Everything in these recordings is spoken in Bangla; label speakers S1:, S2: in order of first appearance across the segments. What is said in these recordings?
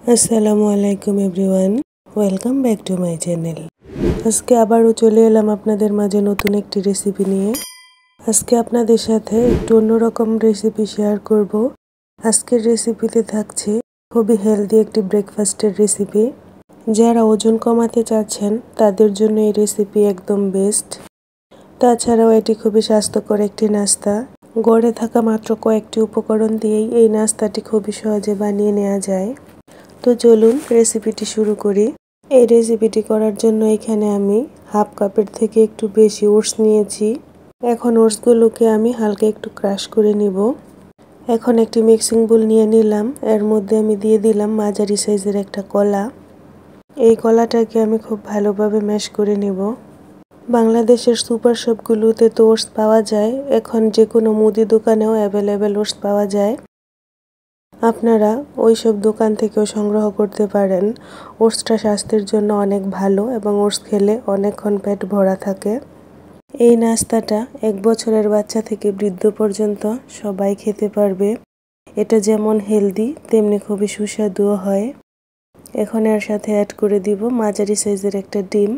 S1: আসসালামু আলাইকুম everyone, welcome back to my channel. আজকে আবারও চলে এলাম আপনাদের মাঝে নতুন একটি রেসিপি নিয়ে। আজকে আপনাদের সাথে একটু অন্যরকম রেসিপি শেয়ার করব। আজকের রেসিপিতে থাকছে খুবই হেলদি একটি ব্রেকফাস্টের রেসিপি। যারা ওজন কমাতে চাচ্ছেন তাদের জন্য এই রেসিপি একদম বেস্ট। তাছাড়াও এটি খুবই স্বাস্থ্যকর একটি নাস্তা। গড়ে থাকা মাত্র কয়েকটি উপকরণ দিয়েই এই নাস্তাটি খুবই সহজে বানিয়ে নেওয়া যায়। তো চলুন রেসিপিটি শুরু করি। এই রেসিপিটি করার জন্য এখানে আমি হাফ কাপের থেকে একটু বেশি ওটস নিয়েছি। এখন ওটসগুলোকে আমি হালকা একটু ক্রাশ করে নিব। এখন একটি মিক্সিং বোল নিয়ে নিলাম। এর মধ্যে আমি দিয়ে দিলাম মাঝারি সাইজের একটা কলা। এই কলাটাকে আমি খুব ভালোভাবে ম্যাশ করে নেব। বাংলাদেশের সুপার শপগুলোতে তো ওটস পাওয়া যায়, এখন যে কোনো মুদি দোকানেও অ্যাভেলেবেল ওটস পাওয়া যায়। আপনারা ওই সব দোকান থেকেও সংগ্রহ করতে পারেন। ওটসটা স্বাস্থ্যের জন্য অনেক ভালো এবং ওটস খেলে অনেকক্ষণ পেট ভরা থাকে। এই নাস্তাটা 1 বছরের বাচ্চা থেকে বৃদ্ধ পর্যন্ত সবাই খেতে পারবে। এটা যেমন হেলদি তেমনি খুবই সুস্বাদুও হয়। এখন এর সাথে অ্যাড করে দিব মাঝারি সাইজের একটা ডিম।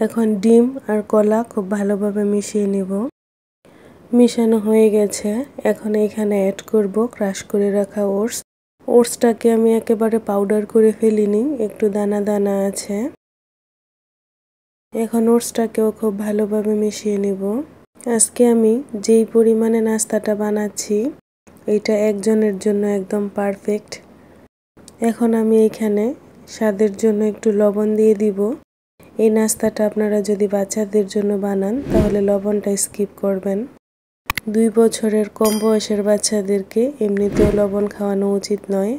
S1: এখন ডিম আর কলা খুব ভালোভাবে মিশিয়ে নেব। মিশানো হয়ে গেছে। এখন এখানে অ্যাড করব ক্রাশ করে রাখা ওটস। ওটসটাকে আমি একেবারে পাউডার করে ফেলিনি, একটু দানা দানা আছে। এখন ওটসটাকেও খুব ভালোভাবে মিশিয়ে নেব। আজকে আমি যেই পরিমাণে নাস্তাটা বানাচ্ছি এটা একজনের জন্য একদম পারফেক্ট। এখন আমি এখানে স্বাদের জন্য একটু লবণ দিয়ে দিব। এই নাস্তাটা আপনারা যদি বাচ্চাদের জন্য বানান তাহলে লবণটা স্কিপ করবেন। 2 বছরের কম বয়সের বাচ্চাদেরকে এমনিতেও লবণ খাওয়ানো উচিত নয়।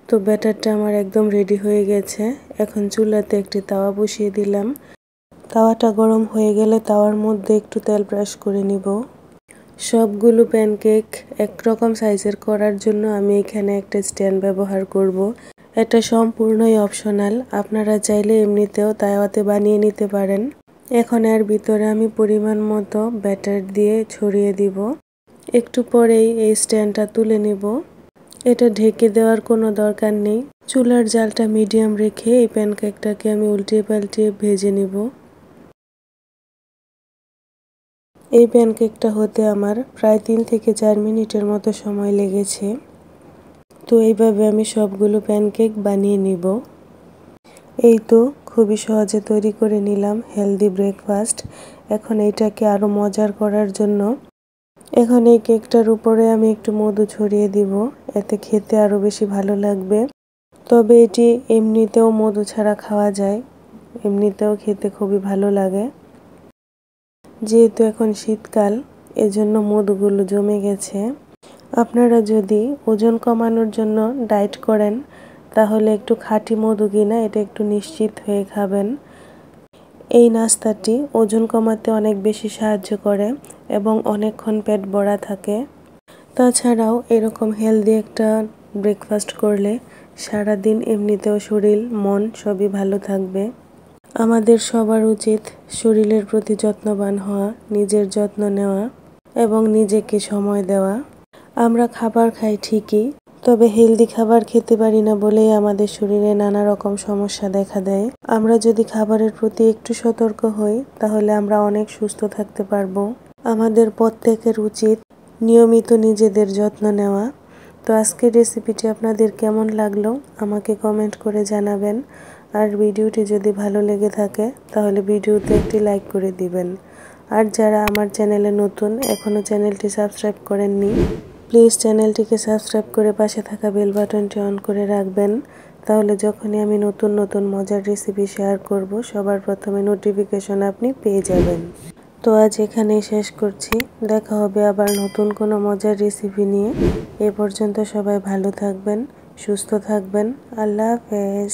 S1: তো ব্যাটারটা আমার একদম রেডি হয়ে গেছে। এখন চুলাতে একটি তাওয়া বসিয়ে দিলাম। তাওয়াটা গরম হয়ে গেলে তাওয়ার মধ্যে একটু তেল ব্রাশ করে নিব। সবগুলো প্যানকেক একরকম সাইজের করার জন্য আমি এখানে একটা স্ট্যান্ড ব্যবহার করব। এটা সম্পূর্ণই অপশনাল, আপনারা চাইলে এমনিতেও তাওয়াতে বানিয়ে নিতে পারেন। এখন এর ভিতরে আমি পরিমাণ মতো ব্যাটার দিয়ে ছড়িয়ে দিব। একটু পরেই এই স্ট্যান্ডটা তুলে নিব। এটা ঢেকে দেওয়ার কোনো দরকার নেই। চুলার জালটা মিডিয়াম রেখে এই প্যানকেকটাকে আমি উল্টিয়ে পাল্টিয়ে ভেজে নিব। এই প্যানকেকটা হতে আমার প্রায় 3 থেকে 4 মিনিটের মতো সময় লেগেছে। তো এইভাবে আমি সবগুলো প্যানকেক বানিয়ে নিব। এই তো খুবই সহজে তৈরি করে নিলাম হেলদি ব্রেকফাস্ট। এখন এইটাকে আরো মজার করার জন্য এখন এই কেকটার উপরে আমি একটু মধু ছড়িয়ে দিব, এতে খেতে আরো বেশি ভালো লাগবে। তবে এটি এমনিতেও মধু ছাড়া খাওয়া যায়, এমনিতেও খেতে খুবই ভালো লাগে। যেহেতু এখন শীতকাল এজন্য মধুগুলো জমে গেছে। আপনারা যদি ওজন কমানোর জন্য ডায়েট করেন তাহলে একটু খাঁটি মধু কিনা এটা একটু নিশ্চিত হয়ে খাবেন। এই নাস্তাটি ওজন কমাতে অনেক বেশি সাহায্য করে এবং অনেকক্ষণ পেট ভরা থাকে। তাছাড়াও এরকম হেলদি একটা ব্রেকফাস্ট করলে সারাদিন এমনিতেও শরীর মন সবই ভালো থাকবে। আমাদের সবার উচিত শরীরের প্রতি যত্নবান হওয়া, নিজের যত্ন নেওয়া এবং নিজেকে সময় দেওয়া। আমরা খাবার খাই ঠিকই, তবে হেলদি খাবার খেতে পারি না বলেই আমাদের শরীরে নানা রকম সমস্যা দেখা দেয়। আমরা যদি খাবারের প্রতি একটু সতর্ক হই তাহলে আমরা অনেক সুস্থ থাকতে পারবো। আমাদের প্রত্যেকের উচিত নিয়মিত নিজেদের যত্ন নেওয়া। তো আজকের রেসিপিটি আপনাদের কেমন লাগলো আমাকে কমেন্ট করে জানাবেন। আর ভিডিওটি যদি ভালো লেগে থাকে তাহলে ভিডিওতে একটি লাইক করে দিবেন। আর যারা আমার চ্যানেলে নতুন এখনও চ্যানেলটি সাবস্ক্রাইব করেননি প্লিজ চ্যানেলটিকে সাবস্ক্রাইব করে পাশে থাকা বেল বাটনটি অন করে রাখবেন। তাহলে যখনই আমি নতুন নতুন মজার রেসিপি শেয়ার করব সবার প্রথমে নোটিফিকেশন আপনি পেয়ে যাবেন। তো আজ এখানেই শেষ করছি। দেখা হবে আবার নতুন কোনো মজার রেসিপি নিয়ে। এ পর্যন্ত সবাই ভালো থাকবেন, সুস্থ থাকবেন। আল্লাহ হাফেজ।